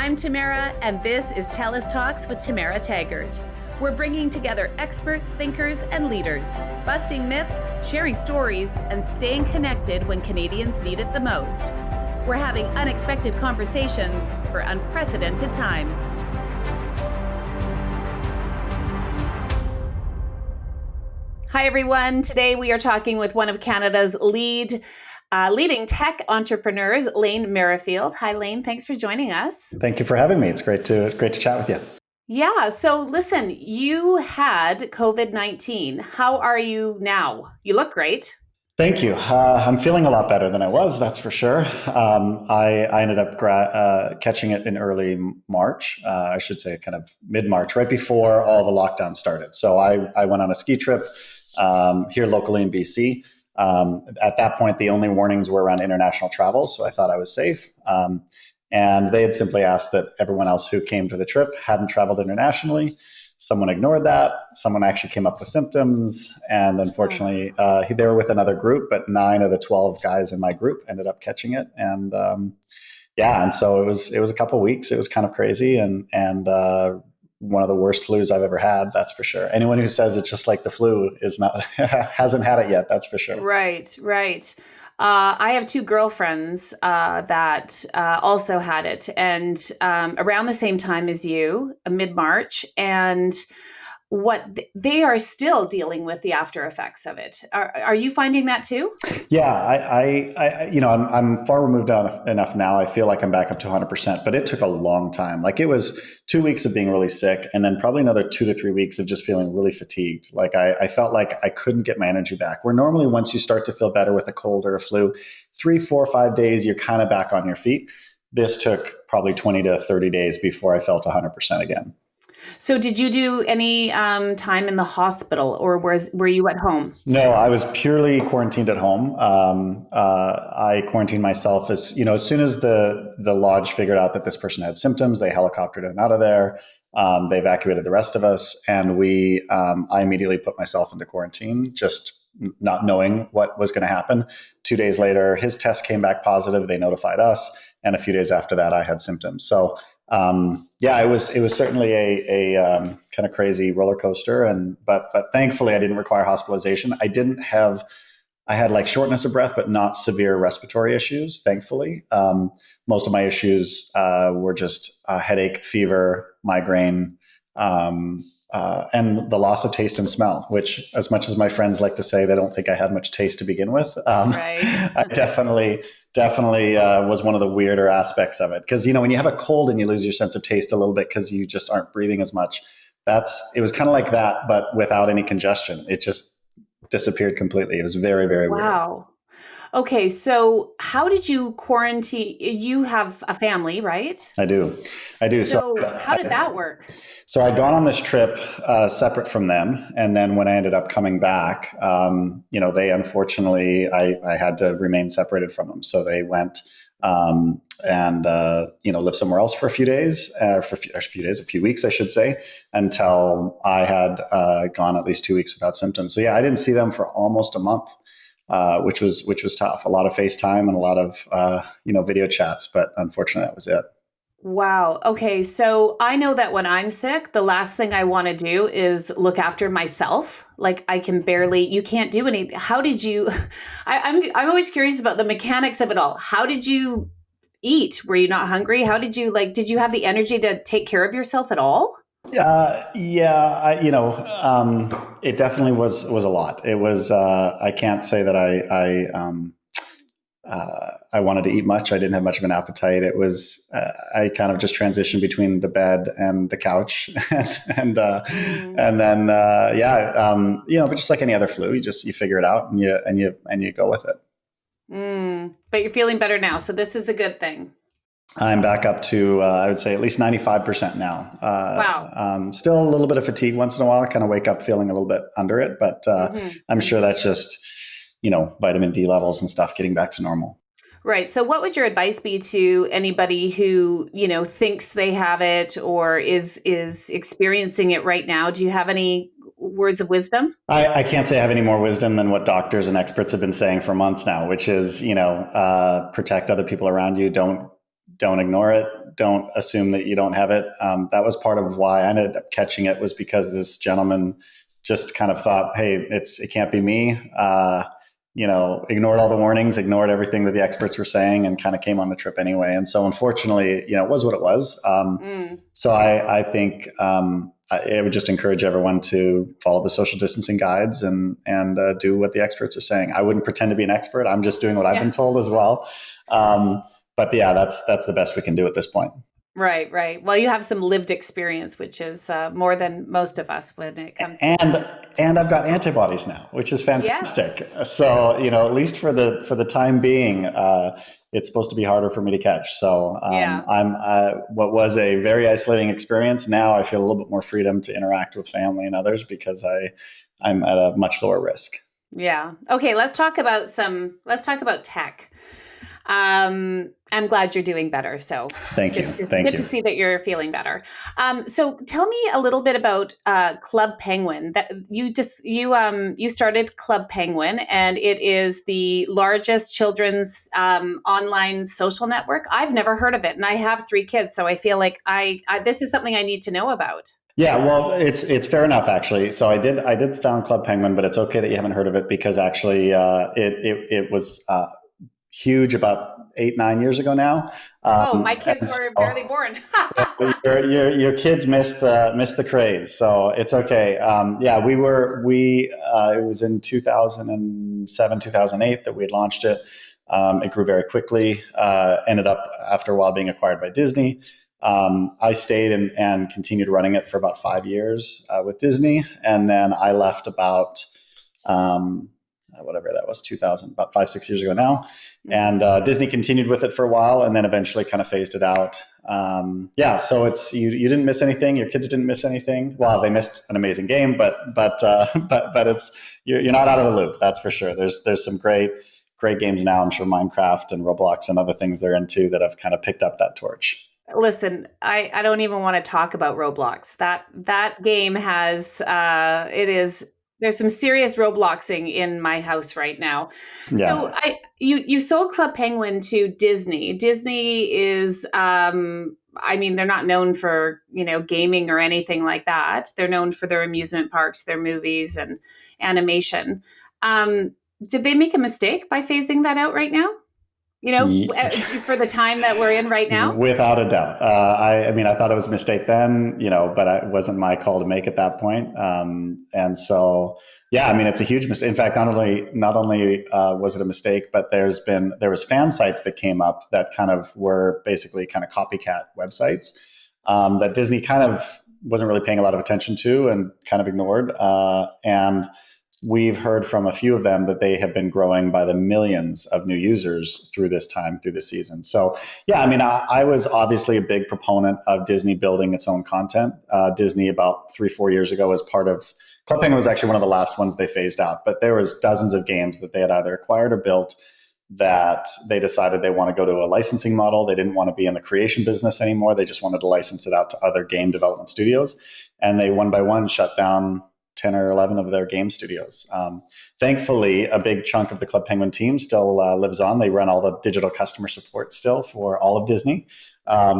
I'm Tamara, and this is TELUS Talks with Tamara Taggart. We're bringing together experts, thinkers, and leaders, busting myths, sharing stories, and staying connected when Canadians need it the most. We're having unexpected conversations for unprecedented times. Hi, everyone. Today we are talking with one of Canada's leading tech entrepreneurs, Lane Merrifield. Hi, Lane. Thanks for joining us. Thank you for having me. It's great to chat with you. Yeah. So listen, you had COVID-19. How are you now? You look great. Thank you. I'm feeling a lot better than I was, that's for sure. I ended up catching it in early March, I should say kind of mid-March, right before all the lockdowns started. So I went on a ski trip here locally in BC. At that point, the only warnings were around international travel, so I thought I was safe. And they had simply asked that everyone else who came to the trip hadn't traveled internationally. Someone ignored that. Someone actually came up with symptoms. And unfortunately, they were with another group, but 9 of the 12 guys in my group ended up catching it. And and so it was a couple of weeks. It was kind of crazy and one of the worst flus I've ever had, that's for sure. Anyone who says it's just like the flu hasn't had it yet, that's for sure. Right. I have 2 girlfriends that also had it, and around the same time as you, mid-March, and they are still dealing with the after effects of it. Are you finding that too? Yeah, I'm far removed enough now. I feel like I'm back up to 100%, but it took a long time. Like it was 2 weeks of being really sick, and then probably another 2 to 3 weeks of just feeling really fatigued. Like I felt like I couldn't get my energy back. Where normally once you start to feel better with a cold or a flu, 3, 4, 5 days, you're kind of back on your feet. This took probably 20 to 30 days before I felt 100% again. So did you do any time in the hospital, or were you at home? No, I was purely quarantined at home. I quarantined myself as soon as the lodge figured out that this person had symptoms, they helicoptered him out of there. They evacuated the rest of us, and I immediately put myself into quarantine, just not knowing what was going to happen. 2 days later, his test came back positive. They notified us, and a few days after that, I had symptoms. So it was certainly a kind of crazy roller coaster, but thankfully I didn't require hospitalization. I had like shortness of breath, but not severe respiratory issues. Thankfully, most of my issues were just headache, fever, migraine, and the loss of taste and smell. Which, as much as my friends like to say, they don't think I had much taste to begin with. Right. I definitely was one of the weirder aspects of it, because when you have a cold and you lose your sense of taste a little bit because you just aren't breathing as much. It was kind of like that, but without any congestion. It just disappeared completely. It was very, very weird. Wow. Okay, so how did you quarantine? You have a family, right? I do. So how did that work? So I'd gone on this trip separate from them. And then when I ended up coming back, they unfortunately, I had to remain separated from them. So they went and lived somewhere else for a few days, a few weeks, I should say, until I had gone at least 2 weeks without symptoms. So yeah, I didn't see them for almost a month. Which was tough. A lot of FaceTime and a lot of video chats, but unfortunately that was it. Wow. Okay. So I know that when I'm sick, the last thing I want to do is look after myself. Like you can't do anything. How did you, I'm always curious about the mechanics of it all. How did you eat? Were you not hungry? How did you did you have the energy to take care of yourself at all? It definitely was a lot. It was, I can't say that I wanted to eat much. I didn't have much of an appetite. It was, I kind of just transitioned between the bed and the couch and then, but just like any other flu, you figure it out and you go with it. But you're feeling better now. So this is a good thing. I'm back up to, I would say, at least 95% now. Wow. Still a little bit of fatigue once in a while. I kind of wake up feeling a little bit under it, but I'm sure that's just, vitamin D levels and stuff getting back to normal. Right. So what would your advice be to anybody who, thinks they have it or is experiencing it right now? Do you have any words of wisdom? I can't say I have any more wisdom than what doctors and experts have been saying for months now, which is, protect other people around you. Don't ignore it. don't assume that you don't have it. That was part of why I ended up catching it, was because this gentleman just kind of thought, hey, it can't be me. Ignored all the warnings, ignored everything that the experts were saying, and kind of came on the trip anyway. And so, unfortunately, it was what it was. Mm. So I think I would just encourage everyone to follow the social distancing guides and do what the experts are saying. I wouldn't pretend to be an expert. I'm just doing what I've been Yeah. told as well. But yeah, that's the best we can do at this point. Right, right. Well, you have some lived experience, which is more than most of us when it comes to And this. I've got antibodies now, which is Yeah, fantastic. So at least for the time being, it's supposed to be harder for me to catch. So yeah. I'm what was a very isolating experience. Now I feel a little bit more freedom to interact with family and others because I'm at a much lower risk. Yeah. Okay, let's talk about tech. I'm glad you're doing better. So it's Thank you. Thank good you. to see that you're feeling better. So tell me a little bit about Club Penguin. That you started Club Penguin, and it is the largest children's online social network. I've never heard of it, and I have 3 kids, so I feel like I this is something I need to know about. Yeah, well, it's fair enough actually. So I did found Club Penguin, but it's okay that you haven't heard of it because actually it was huge about 8-9 years ago now. Oh, my kids And were barely born. your kids missed the craze, so it's okay. Yeah, we it was in 2007 2008 that we had launched it. It grew very quickly. Ended up after a while being acquired by Disney. I stayed and continued running it for about 5 years with Disney, and then I left about whatever that was, 2000, about 5-6 years ago now. And Disney continued with it for a while, and then eventually kind of phased it out. Yeah, so it's you didn't miss anything. Your kids didn't miss anything. Well, they missed an amazing game, but it's you're not out of the loop. That's for sure. There's some great games now. I'm sure Minecraft and Roblox and other things they're into that have kind of picked up that torch. Listen, I don't even want to talk about Roblox. That game has it is there's some serious Robloxing in my house right now. So Yeah. you sold Club Penguin to Disney. Disney is I mean, they're not known for, gaming or anything like that. They're known for their amusement parks, their movies and animation. Did they make a mistake by phasing that out right now? For the time that we're in right now? Without a doubt. I mean, I thought it was a mistake then, but it wasn't my call to make at that point. And so, yeah, I mean, it's a huge mistake. In fact, not only was it a mistake, but there was fan sites that came up that kind of were basically kind of copycat websites that Disney kind of wasn't really paying a lot of attention to and kind of ignored. And we've heard from a few of them that they have been growing by the millions of new users through this time, through the season. So, yeah, I mean, I was obviously a big proponent of Disney building its own content. Disney, about 3-4 years ago, as part of Club Penguin, was actually one of the last ones they phased out. But there was dozens of games that they had either acquired or built that they decided they want to go to a licensing model. They didn't want to be in the creation business anymore. They just wanted to license it out to other game development studios. And they one by one shut down 10 or 11 of their game studios. Thankfully, a big chunk of the Club Penguin team still lives on. They run all the digital customer support still for all of Disney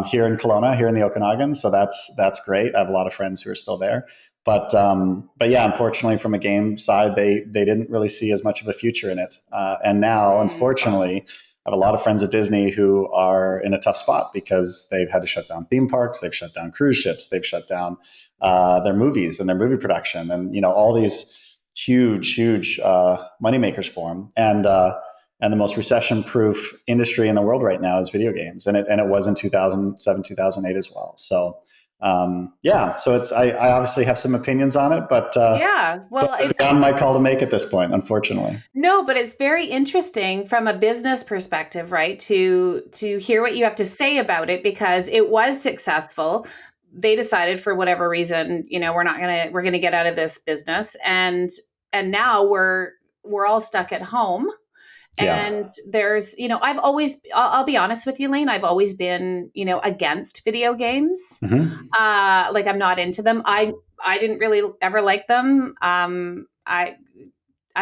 here in Kelowna, here in the Okanagan. So that's great. I have a lot of friends who are still there. But yeah, unfortunately, from a game side, they didn't really see as much of a future in it. And now, unfortunately, I have a lot of friends at Disney who are in a tough spot because they've had to shut down theme parks, they've shut down cruise ships, they've shut down their movies and their movie production, and all these huge moneymakers for them. And the most recession-proof industry in the world right now is video games, and it was in 2007 2008 as well. So yeah, so I obviously have some opinions on it, but Yeah. Well, it's beyond my call to make at this point, unfortunately. no, but it's very interesting from a business perspective, right? To hear what you have to say about it because it was successful. They decided for whatever reason, we're gonna get out of this business, and now we're all stuck at home. Yeah. And there's, I'll be honest with you, Lane, I've always been, against video games. Mm-hmm. Like I'm not into them. I didn't really ever like them. I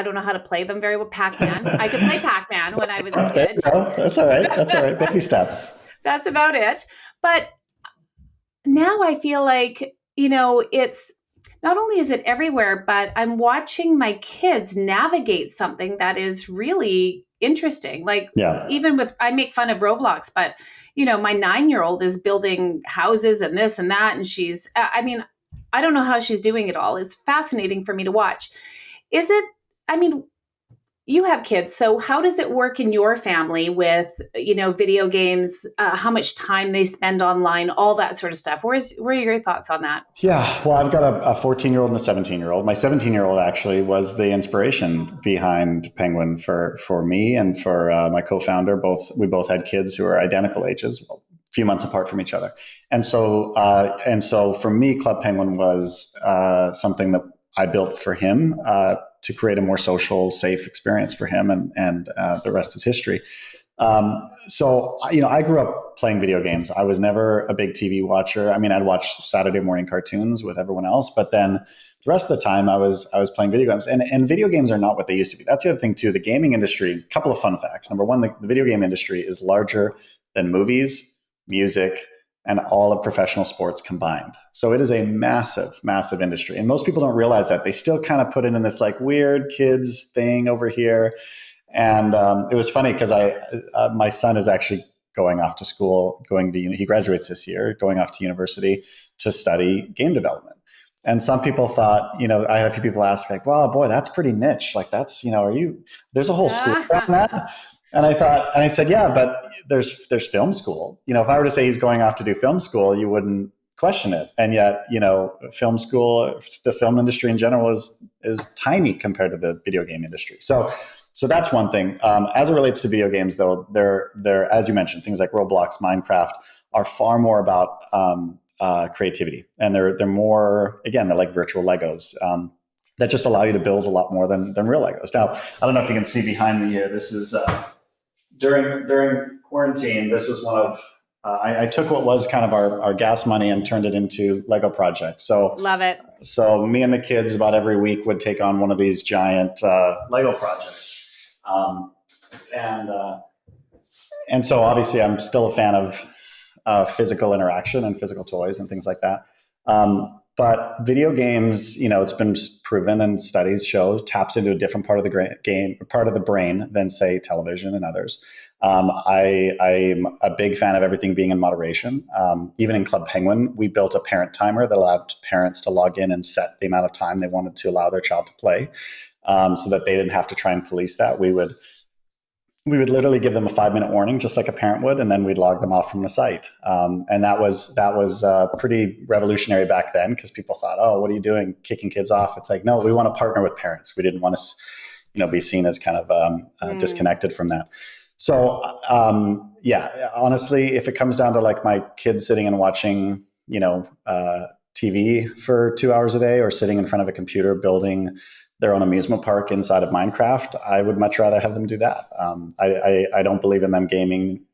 don't know how to play them very well. Pac-Man. I could play Pac-Man when I was a There kid. you go. That's all right. That's all right. Baby steps. That's about it. But now I feel like, it's not only is it everywhere, but I'm watching my kids navigate something that is really interesting. Like, Yeah. even with, I make fun of Roblox, but, my 9-year-old is building houses and this and that. And I mean, I don't know how she's doing it all. It's fascinating for me to watch. Is it, I mean, you have kids, so how does it work in your family with video games, how much time they spend online, all that sort of stuff? Where are your thoughts on that? Yeah, well, I've got a 14-year-old and a 17-year-old. My 17-year-old actually was the inspiration behind Penguin for me and for my co-founder. We both had kids who are identical ages, a few months apart from each other, and so for me, Club Penguin was something that I built for him to create a more social, safe experience for him, and the rest is history. I grew up playing video games. I was never a big TV watcher. I mean, I'd watch Saturday morning cartoons with everyone else, but then the rest of the time I was playing video games, and video games are not what they used to be. That's the other thing too. The gaming industry, a couple of fun facts. Number one, the video game industry is larger than movies, music, and all of professional sports combined. So it is a massive, massive industry. And most people don't realize that. They still kind of put it in this like weird kids thing over here. And it was funny because my son is actually going off to school, he graduates this year, going off to university to study game development. And some people thought, I had a few people ask like, well, boy, that's pretty niche. Like that's, there's a whole school on that. And I said, yeah, but there's film school. If I were to say he's going off to do film school, you wouldn't question it. And yet, film school, the film industry in general is tiny compared to the video game industry. So that's one thing. As it relates to video games, though, they're as you mentioned, things like Roblox, Minecraft are far more about creativity, and they're more, again, they're like virtual Legos that just allow you to build a lot more than real Legos. Now, I don't know if you can see behind me here. This is during quarantine. This was one of I took what was kind of our gas money and turned it into Lego projects. Love it. So me and the kids about every week would take on one of these giant Lego projects. Um, and and so obviously I'm still a fan of physical interaction and physical toys and things like that. But video games, it's been proven and studies show taps into a different part of the brain than say television and others. I'm a big fan of everything being in moderation. Even in Club Penguin, we built a parent timer that allowed parents to log in and set the amount of time they wanted to allow their child to play, so that they didn't have to try and police that. We would literally give them a 5-minute warning, just like a parent would, and then we'd log them off from the site. And that was pretty revolutionary back then, because people thought, "Oh, what are you doing, kicking kids off?" It's like, no, we want to partner with parents. We didn't want to, be seen as kind of disconnected from that. So, honestly, if it comes down to like my kids sitting and watching, TV for 2 hours a day, or sitting in front of a computer building their own amusement park inside of Minecraft, I would much rather have them do that. I don't believe in them gaming,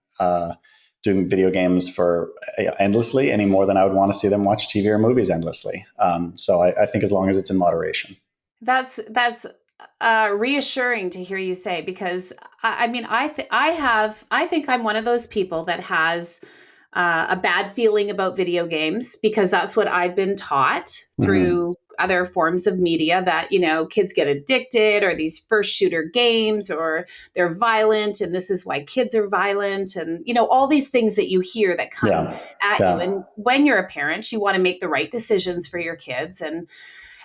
doing video games for endlessly any more than I would want to see them watch TV or movies endlessly. So I think as long as it's in moderation. That's reassuring to hear you say, because I mean, I think I'm one of those people that has a bad feeling about video games, because that's what I've been taught through other forms of media, that, kids get addicted, or these first shooter games, or they're violent, and this is why kids are violent, and, all these things that you hear that come at you. And when you're a parent, you want to make the right decisions for your kids.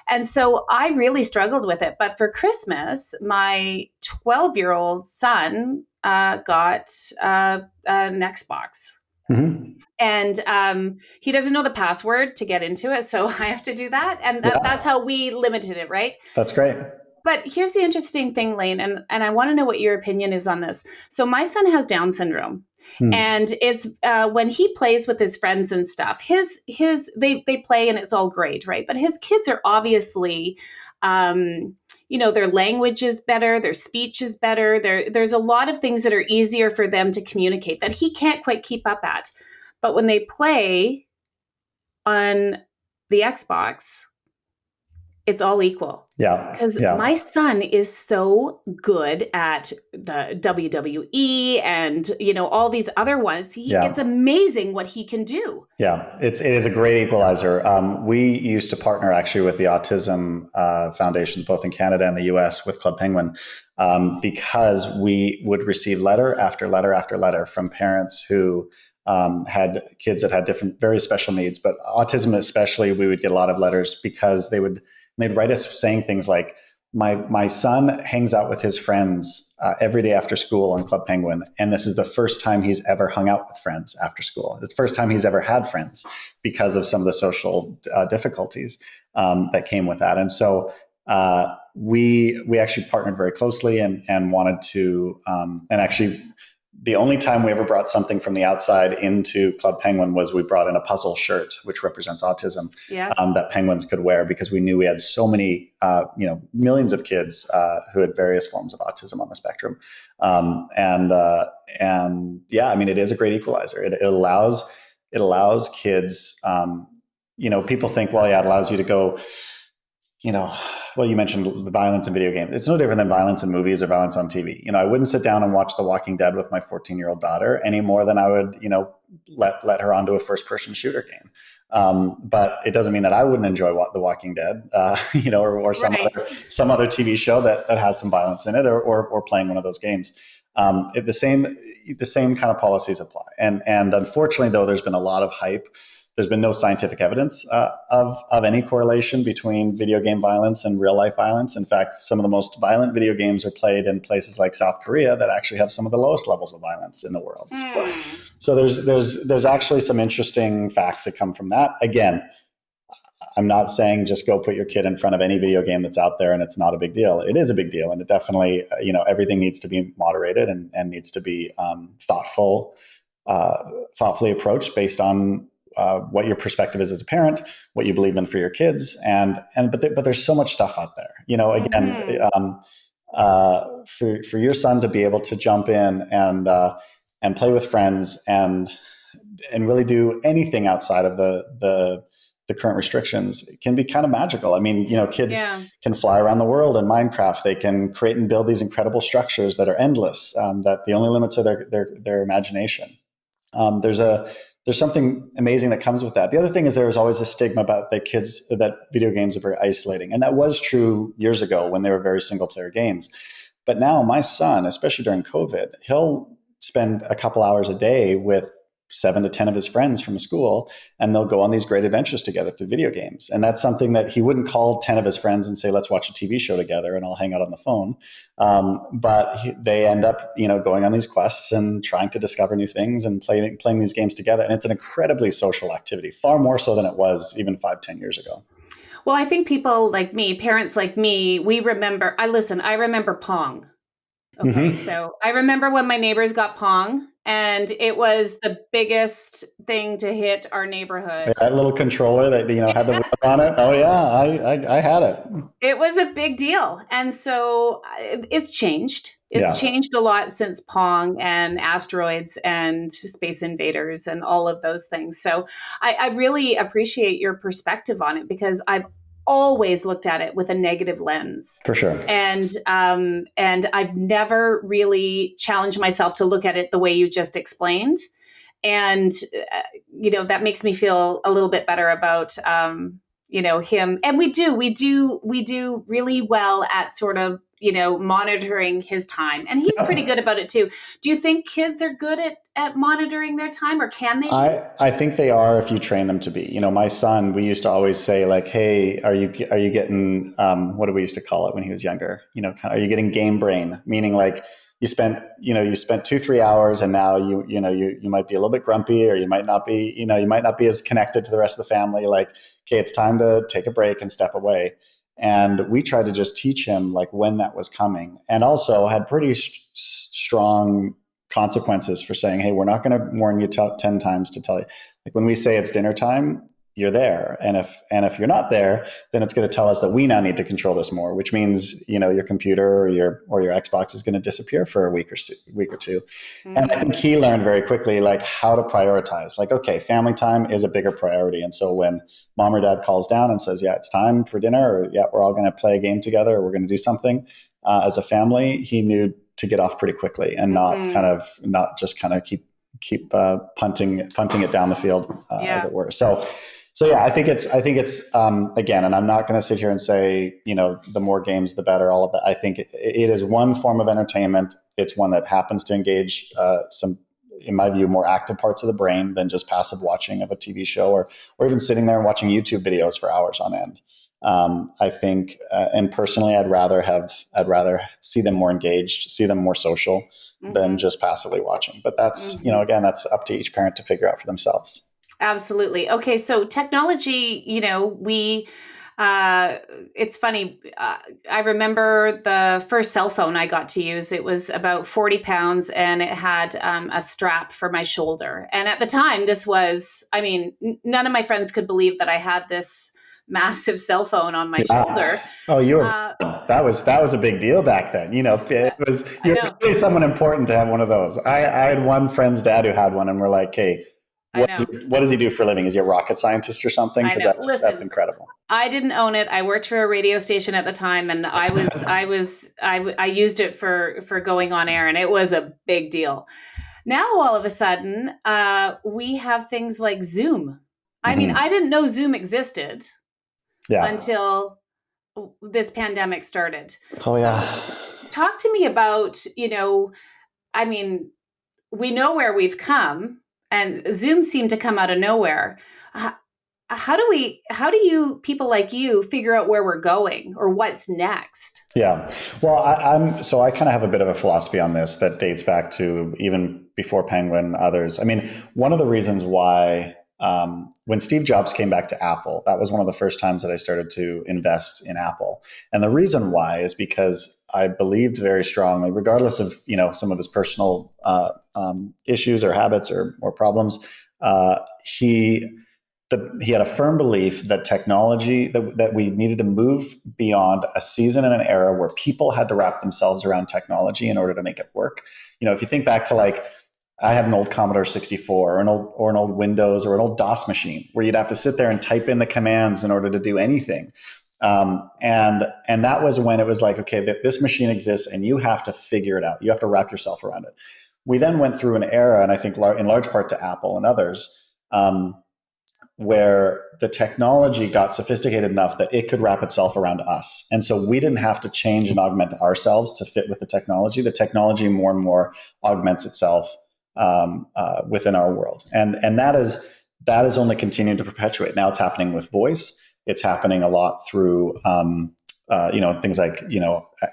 And so I really struggled with it. But for Christmas, my 12-year-old son got an Xbox. Mm-hmm. And he doesn't know the password to get into it, so I have to do that. And that's how we limited it, right? That's great. But here's the interesting thing, Lane, and I want to know what your opinion is on this. So my son has Down syndrome, and it's when he plays with his friends and stuff, they play and it's all great, right? But his kids are obviously, their language is better, their speech is better. There's a lot of things that are easier for them to communicate that he can't quite keep up at. But when they play on the Xbox, it's all equal. Yeah. Because Yeah. my son is so good at the WWE and, all these other ones. It's Yeah. amazing what he can do. Yeah, it is a great equalizer. We used to partner actually with the Autism Foundations, both in Canada and the U.S., with Club Penguin, because we would receive letter after letter after letter from parents who had kids that had different, very special needs, but autism especially. We would get a lot of letters because they'd write us saying things like, my son hangs out with his friends every day after school on Club Penguin, and this is the first time he's ever hung out with friends after school. It's the first time he's ever had friends because of some of the social difficulties that came with that. And so we actually partnered very closely and wanted to and actually the only time we ever brought something from the outside into Club Penguin was we brought in a puzzle shirt, which represents autism, Yes. that penguins could wear because we knew we had so many, millions of kids who had various forms of autism on the spectrum. And yeah, I mean, it is a great equalizer. It allows kids, people think, well, yeah, it allows you to go, well, you mentioned the violence in video games. It's no different than violence in movies or violence on TV. I wouldn't sit down and watch The Walking Dead with my 14-year-old daughter any more than I would, let her onto a first-person shooter game. But it doesn't mean that I wouldn't enjoy The Walking Dead, or Right. some other TV show that has some violence in it, or playing one of those games. The same kind of policies apply. And unfortunately, though, there's been a lot of hype. There's been no scientific evidence of any correlation between video game violence and real life violence. In fact, some of the most violent video games are played in places like South Korea that actually have some of the lowest levels of violence in the world. Hmm. So there's actually some interesting facts that come from that. Again, I'm not saying just go put your kid in front of any video game that's out there and it's not a big deal. It is a big deal, and it definitely, everything needs to be moderated and needs to be thoughtfully approached based on what your perspective is as a parent, what you believe in for your kids, but there's so much stuff out there. Again, Hmm. for your son to be able to jump in and play with friends and really do anything outside of the current restrictions can be kind of magical. I mean, kids Yeah. can fly around the world in Minecraft. They can create and build these incredible structures that are endless. That the only limits are their imagination. There's something amazing that comes with that. The other thing is there was always a stigma about that video games are very isolating, and that was true years ago when they were very single player games. But now my son, especially during COVID, he'll spend a couple hours a day with 7 to 10 of his friends from school, and they'll go on these great adventures together through video games. And that's something that he wouldn't call 10 of his friends and say, let's watch a TV show together and I'll hang out on the phone. They end up, going on these quests and trying to discover new things and playing these games together. And it's an incredibly social activity, far more so than it was even 5, 10 years ago. Well, I think people like me, parents like me, I remember Pong. Okay, Mm-hmm. so I remember when my neighbors got Pong, and it was the biggest thing to hit our neighborhood. That little controller that had the wheel on it. Oh yeah, I had it. It was a big deal. And so it's changed. It's Yeah, changed a lot since Pong and asteroids and space invaders and all of those things. So I really appreciate your perspective on it because I've always looked at it with a negative lens. for sure. And I've never really challenged myself to look at it the way you just explained. And that makes me feel a little bit better about him. And we do really well at sort of monitoring his time, and he's pretty good about it too. Do you think kids are good at monitoring their time, or can they be? I think they are if you train them to be. My son, we used to always say like, "Hey, are you getting what do we used to call it when he was younger? Are you getting game brain? Meaning like you spent 2-3 hours and now you might be a little bit grumpy or you might not be as connected to the rest of the family. Like, okay, it's time to take a break and step away." And we tried to just teach him like when that was coming, and also had pretty strong consequences for saying, hey, we're not going to warn you 10 times to tell you. Like when we say it's dinner time, you're there. And if you're not there, then it's going to tell us that we now need to control this more, which means, your computer or your Xbox is going to disappear for a week or two. And I think he learned very quickly, like, how to prioritize. Like, okay, family time is a bigger priority. And so when mom or dad calls down and says, yeah, it's time for dinner, or yeah, we're all going to play a game together, or we're going to do something as a family, he knew to get off pretty quickly and not just kind of keep punting it down the field, as it were. So yeah, I think it's again, and I'm not going to sit here and say, the more games, the better, all of that. I think it is one form of entertainment. It's one that happens to engage some, in my view, more active parts of the brain than just passive watching of a TV show, or even sitting there and watching YouTube videos for hours on end. I think, and personally, I'd rather see them more engaged, see them more social than just passively watching. But that's, again, that's up to each parent to figure out for themselves. Absolutely. Okay. So technology, it's funny. I remember the first cell phone I got to use. It was about 40 pounds and it had a strap for my shoulder. And at the time, none of my friends could believe that I had this massive cell phone on my shoulder. Oh, that was a big deal back then. You're really someone important to have one of those. I had one friend's dad who had one, and we're like, hey, what does he do for a living? Is he a rocket scientist or something? Because that's incredible. I didn't own it. I worked for a radio station at the time, and I used it for going on air, and it was a big deal. Now, all of a sudden, we have things like Zoom. I mean, I didn't know Zoom existed until this pandemic started. Oh, yeah. So, talk to me about, we know where we've come, and Zoom seemed to come out of nowhere. How do you people like you figure out where we're going or what's next? Yeah. Well, I kind of have a bit of a philosophy on this that dates back to even before Penguin, others. I mean, one of the reasons why, when Steve Jobs came back to Apple, that was one of the first times that I started to invest in Apple. And the reason why is because I believed very strongly, regardless of, some of his personal issues or habits or problems, he had a firm belief that technology, that we needed to move beyond a season and an era where people had to wrap themselves around technology in order to make it work. If you think back to, like, I had an old Commodore 64 or an old Windows or an old DOS machine where you'd have to sit there and type in the commands in order to do anything. And that was when it was like, okay, this machine exists and you have to figure it out. You have to wrap yourself around it. We then went through an era, and I think in large part to Apple and others, where the technology got sophisticated enough that it could wrap itself around us. And so we didn't have to change and augment ourselves to fit with the technology. The technology more and more augments itself within our world. And that is only continuing to perpetuate. Now it's happening with voice. It's happening a lot through things like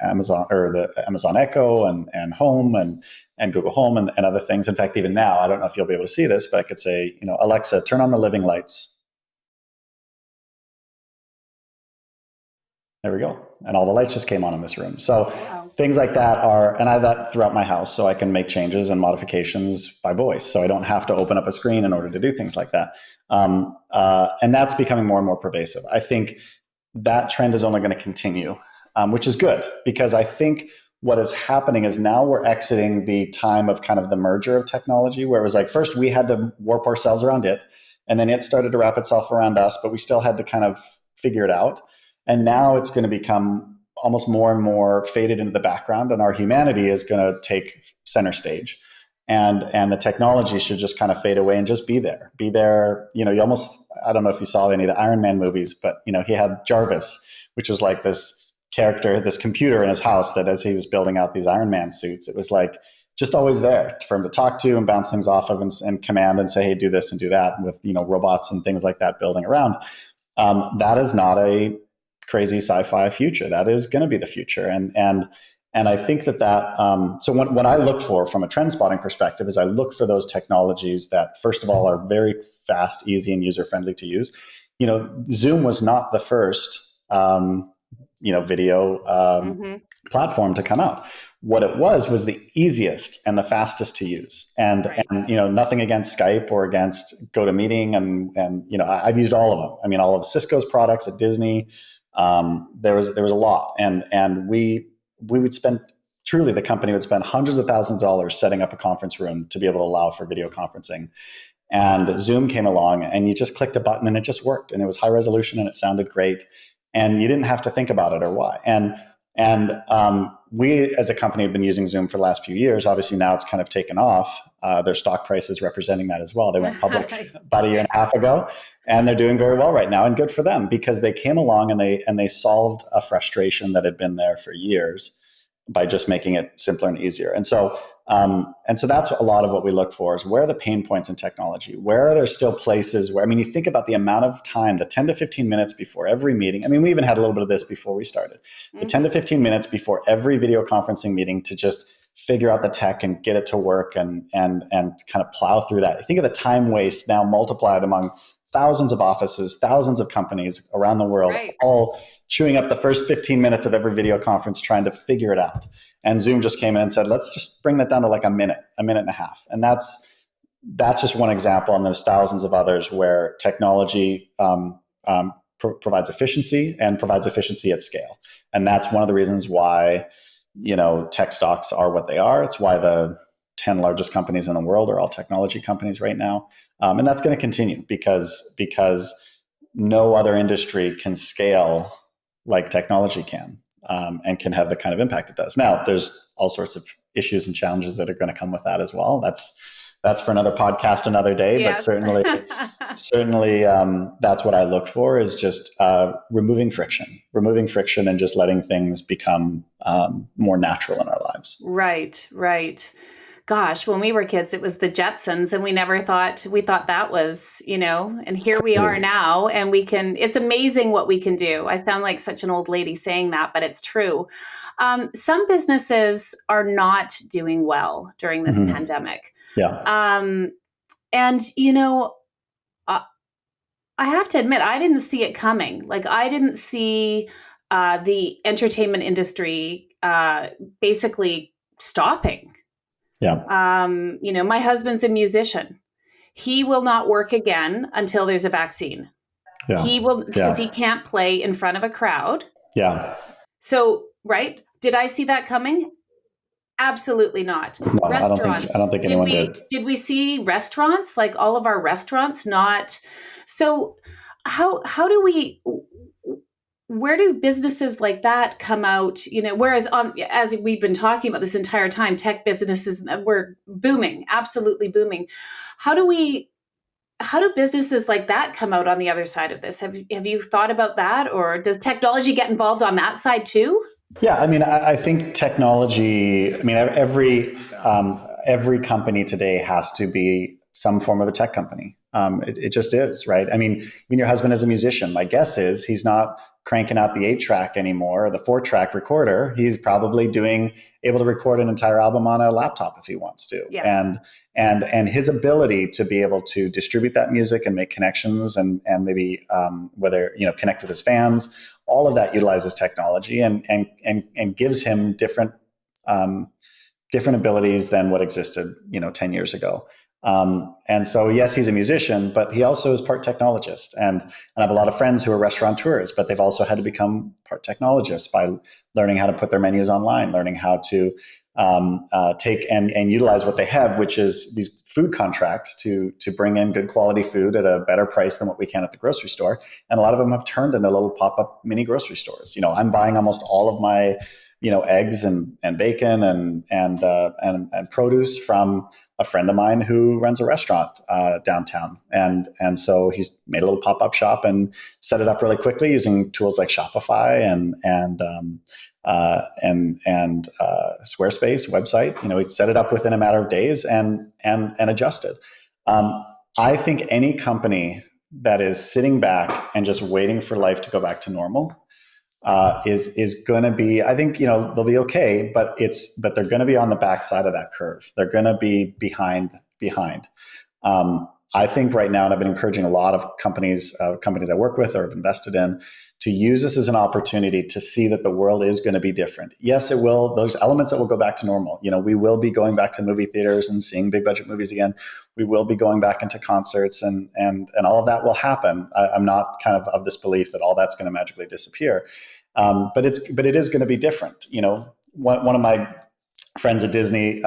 Amazon, or the Amazon Echo and Home and Google Home and other things. In fact, even now, I don't know if you'll be able to see this, but I could say, Alexa, turn on the living lights. There we go. And all the lights just came on in this room. So things like that and I have that throughout my house, so I can make changes and modifications by voice. So I don't have to open up a screen in order to do things like that. And that's becoming more and more pervasive. I think that trend is only going to continue, which is good, because I think what is happening is now we're exiting the time of kind of the merger of technology, where it was like, first we had to warp ourselves around it, and then it started to wrap itself around us, but we still had to kind of figure it out. And now it's going to become almost more and more faded into the background, and our humanity is going to take center stage. And the technology should just kind of fade away and just be there. You almost, I don't know if you saw any of the Iron Man movies, but he had Jarvis, which was like this character, this computer in his house that, as he was building out these Iron Man suits, it was like just always there for him to talk to and bounce things off of and command and say, hey, do this and do that, with robots and things like that building around. That is not a crazy sci-fi future. That is going to be the future. And I think that so what I look for from a trend spotting perspective is I look for those technologies that, first of all, are very fast, easy, and user-friendly to use. Zoom was not the first, video platform to come out. what it was the easiest and the fastest to use. Right. And nothing against Skype or against GoToMeeting, and I've used all of them. I mean, all of Cisco's products at Disney. There was a lot, and we would spend, truly, the company would spend hundreds of thousands of dollars setting up a conference room to be able to allow for video conferencing. And Zoom came along, and you just clicked a button and it just worked, and it was high resolution and it sounded great, and you didn't have to think about it or why. And we, as a company, have been using Zoom for the last few years. Obviously, now it's kind of taken off. Their stock price is representing that as well. They went public about a year and a half ago, and they're doing very well right now. And good for them, because they came along and they solved a frustration that had been there for years by just making it simpler and easier. And so that's a lot of what we look for, is where are the pain points in technology? Where are there still places where, I mean, you think about the amount of time, the 10 to 15 minutes before every meeting. I mean, we even had a little bit of this before we started. The 10 to 15 minutes before every video conferencing meeting to just figure out the tech and get it to work and kind of plow through that. Think of the time waste now multiplied among thousands of offices, thousands of companies around the world, Right. all chewing up the first 15 minutes of every video conference trying to figure it out. And Zoom just came in and said, let's just bring that down to like a minute and a half. And that's just one example. And there's thousands of others where technology provides efficiency, and provides efficiency at scale. And that's one of the reasons why, tech stocks are what they are. It's why the 10 largest companies in the world are all technology companies right now. And that's going to continue because no other industry can scale like technology can, and can have the kind of impact it does. Now, there's all sorts of issues and challenges that are going to come with that as well. That's for another podcast another day, Yes. but certainly that's what I look for, is just removing friction and just letting things become more natural in our lives. Right, right. Gosh, when we were kids, it was the Jetsons, and we thought that was, and here we are now, and it's amazing what we can do. I sound like such an old lady saying that, but it's true. Some businesses are not doing well during this pandemic. Yeah. And, I have to admit, I didn't see it coming. Like, I didn't see the entertainment industry basically stopping. Yeah. My husband's a musician. He will not work again until there's a vaccine. Yeah. He will, because he can't play in front of a crowd. Yeah. So, right? Did I see that coming? Absolutely not. No, Restaurants. I don't think anyone did. Did we see restaurants, like all of our restaurants not? So how do we, where do businesses like that come out? Whereas as we've been talking about this entire time, tech businesses were booming, absolutely booming. How do businesses like that come out on the other side of this? Have you thought about that, or does technology get involved on that side too? Yeah, I mean, I think technology. I mean, every company today has to be some form of a tech company. It just is, right? I mean, when your husband is a musician, my guess is he's not cranking out the 8-track anymore, or the 4-track recorder. He's probably able to record an entire album on a laptop if he wants to. Yes. And his ability to be able to distribute that music and make connections and maybe whether connect with his fans, all of that utilizes technology and gives him different abilities than what existed 10 years ago. And so, yes, he's a musician, but he also is part technologist. And I have a lot of friends who are restaurateurs, but they've also had to become part technologists by learning how to put their menus online, learning how to take and utilize what they have, which is these food contracts to bring in good quality food at a better price than what we can at the grocery store. And a lot of them have turned into little pop-up mini grocery stores. I'm buying almost all of my eggs and bacon and produce from a friend of mine who runs a restaurant downtown, and so he's made a little pop-up shop and set it up really quickly using tools like Shopify and Squarespace website. He set it up within a matter of days and adjusted. I think any company that is sitting back and just waiting for life to go back to normal is going to be, I think, they'll be okay, but they're going to be on the backside of that curve. They're going to be behind. I think right now, and I've been encouraging a lot of companies I work with or have invested in, to use this as an opportunity to see that the world is going to be different. Yes, it will. Those elements that will go back to normal. We will be going back to movie theaters and seeing big budget movies again. We will be going back into concerts, and all of that will happen. I'm not kind of this belief that all that's going to magically disappear, but it is going to be different. One of my friends at Disney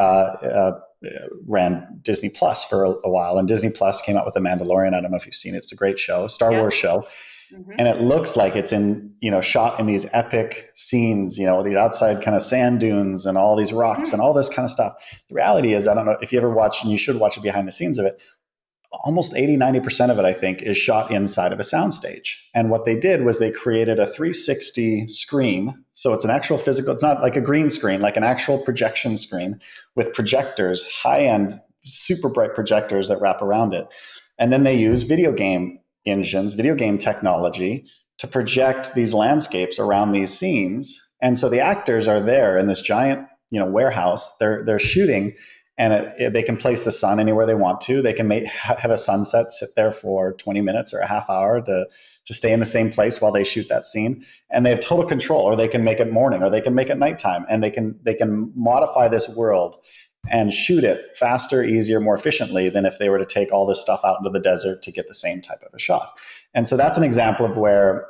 ran Disney Plus for a while, and Disney Plus came out with The Mandalorian. I don't know if you've seen it. It's a great show, Star Wars show. Mm-hmm. And it looks like it's shot in these epic scenes, the outside kind of sand dunes and all these rocks and all this kind of stuff. The reality is, I don't know if you ever watch, and you should watch it behind the scenes of it, almost 80-90% of it, I think, is shot inside of a soundstage. And what they did was they created a 360 screen. So it's an actual physical, it's not like a green screen, like an actual projection screen with projectors, high-end, super bright projectors that wrap around it. And then they use video game engines, video game technology to project these landscapes around these scenes. And so the actors are there in this giant, warehouse. They're shooting, and they can place the sun anywhere they want to. They can have a sunset sit there for 20 minutes or a half hour to stay in the same place while they shoot that scene. And they have total control, or they can make it morning, or they can make it nighttime, and they can modify this world and shoot it faster, easier, more efficiently than if they were to take all this stuff out into the desert to get the same type of a shot. And so that's an example of where,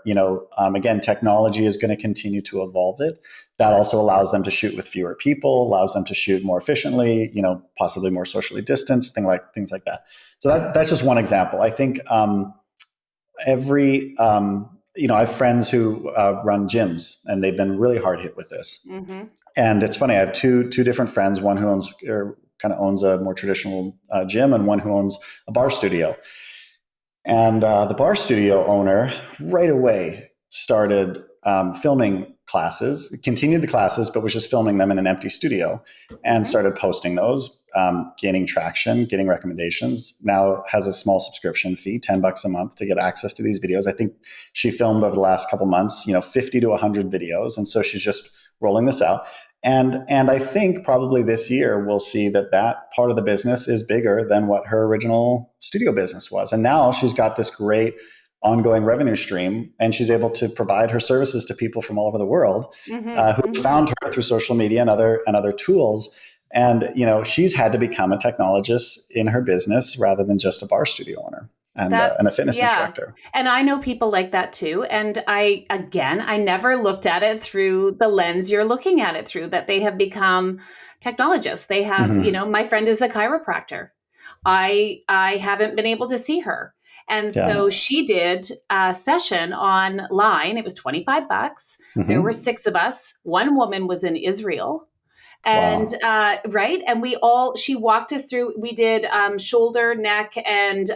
again, technology is going to continue to evolve it. That also allows them to shoot with fewer people, allows them to shoot more efficiently, possibly more socially distanced, things like that. So that's just one example. I think I have friends who run gyms, and they've been really hard hit with this. Mm-hmm. And it's funny, I have two different friends, one who owns a more traditional gym, and one who owns a bar studio. And the bar studio owner right away started filming classes, continued the classes, but was just filming them in an empty studio, and started posting those, gaining traction, getting recommendations. Now has a small subscription fee, $10 a month, to get access to these videos. I think she filmed over the last couple months, 50 to 100 videos. And so she's just rolling this out. And I think probably this year we'll see that part of the business is bigger than what her original studio business was. And now she's got this great ongoing revenue stream, and she's able to provide her services to people from all over the world who found her through social media and other tools. And she's had to become a technologist in her business rather than just a bar studio owner and a fitness instructor. And I know people like that too. And I never looked at it through the lens you're looking at it through, that they have become technologists. They have, my friend is a chiropractor. I haven't been able to see her. And so she did a session online. It was $25. Mm-hmm. There were 6 of us. One woman was in Israel. And, right. And she walked us through, we did, shoulder, neck, and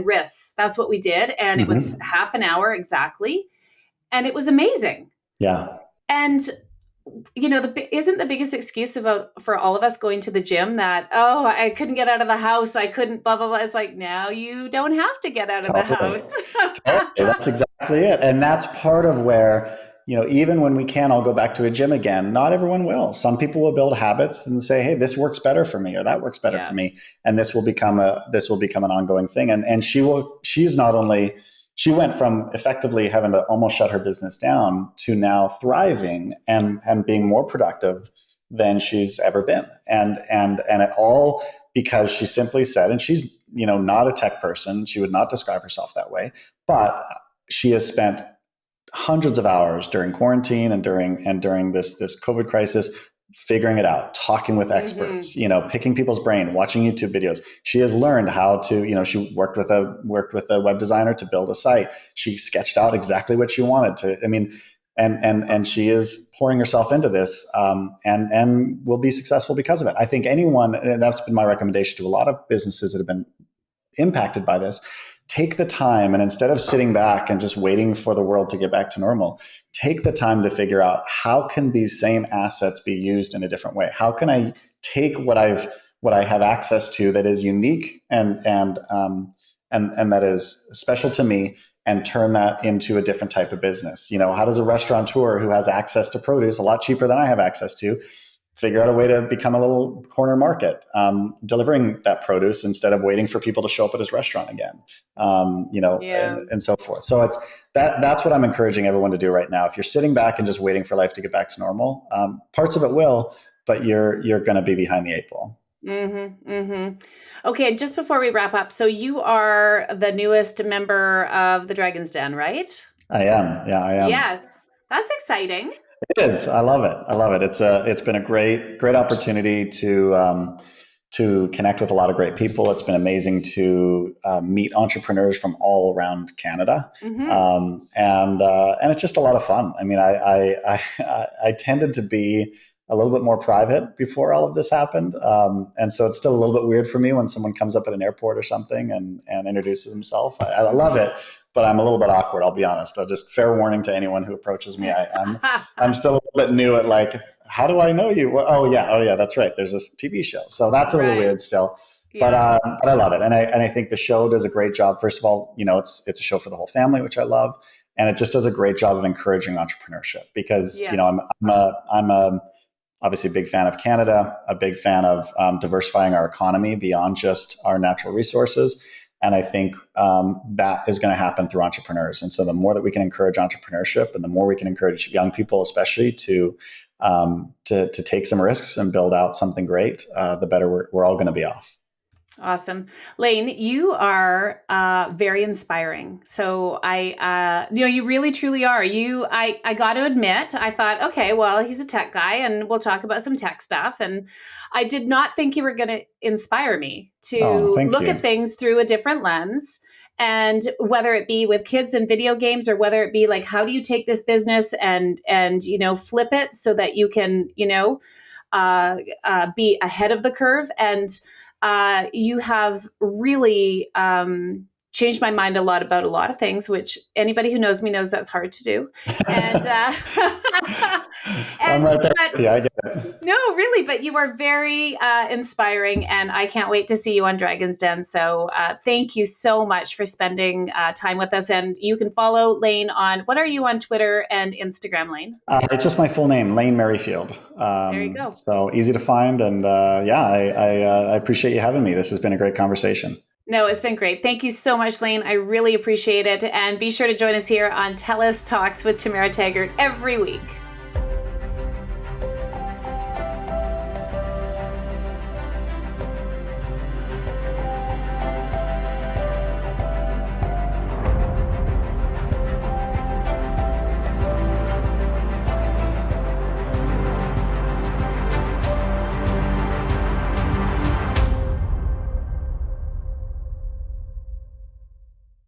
wrists. That's what we did. And it was half an hour exactly. And it was amazing. Yeah. And, isn't the biggest excuse for all of us going to the gym that, I couldn't get out of the house. I couldn't blah, blah, blah. It's like, now you don't have to get out of the house. Totally. That's exactly it. And that's part of where, even when we can all go back to a gym again, not everyone will. Some people will build habits and say, hey, this works better for me, or that works better for me. And this will become an ongoing thing. And she went from effectively having to almost shut her business down to now thriving and being more productive than she's ever been. And it all because she simply said, and she's, not a tech person. She would not describe herself that way, but she has spent hundreds of hours during quarantine and during this COVID crisis, figuring it out, talking with experts, picking people's brain, watching YouTube videos. She has learned how to, she worked with a web designer to build a site. She sketched out exactly what she wanted to. And she is pouring herself into this, and will be successful because of it. I think and that's been my recommendation to a lot of businesses that have been impacted by this. Take the time, and instead of sitting back and just waiting for the world to get back to normal, take the time to figure out, how can these same assets be used in a different way? How can I take what I have access to that is unique and that is special to me, and turn that into a different type of business? How does a restaurateur who has access to produce a lot cheaper than I have access to figure out a way to become a little corner market, delivering that produce instead of waiting for people to show up at his restaurant again, Yeah. and so forth. So it's that's what I'm encouraging everyone to do right now. If you're sitting back and just waiting for life to get back to normal, parts of it will, but you're going to be behind the eight ball. Mm-hmm, mm-hmm. Okay, just before we wrap up, so you are the newest member of the Dragon's Den, right? I am. Yeah, I am. Yes, that's exciting. It is. I love it. I love it. It's been a great opportunity to connect with a lot of great people. It's been amazing to meet entrepreneurs from all around Canada, Mm-hmm. and it's just a lot of fun. I mean, I tended to be a little bit more private before all of this happened, and so it's still a little bit weird for me when someone comes up at an airport or something and introduces himself. I love it, but I'm a little bit awkward. I'll be honest. I'll just fair warning to anyone who approaches me. I'm still a little bit new at like, how do I know you? Well, oh yeah, that's right. There's this TV show, so that's a little Right. weird still. Yeah. But I love it, and I think the show does a great job. First of all, it's a show for the whole family, which I love, and it just does a great job of encouraging entrepreneurship because Yes. I'm obviously a big fan of Canada, a big fan of diversifying our economy beyond just our natural resources. And I think that is going to happen through entrepreneurs. And so the more that we can encourage entrepreneurship and the more we can encourage young people, especially to take some risks and build out something great, the better we're all going to be off. Awesome. Lane, you are very inspiring. So you really truly are. I got to admit, I thought, okay, well, he's a tech guy and we'll talk about some tech stuff. And I did not think you were going to inspire me Oh, to thank look you. at things through a different lens. And whether it be with kids and video games or whether it be like, how do you take this business and flip it so that you can, be ahead of the curve. And you have really changed my mind a lot about a lot of things, which anybody who knows me knows that's hard to do. And I'm and right there but with you. I get it. no, really, but you are very inspiring, and I can't wait to see you on Dragon's Den. So thank you so much for spending time with us. And you can follow Lane on, what are you on Twitter and Instagram, Lane? It's just my full name, Lane Merrifield. There you go. So easy to find. And I appreciate you having me. This has been a great conversation. No, it's been great. Thank you so much, Lane. I really appreciate it. And be sure to join us here on TELUS Talks with Tamara Taggart every week.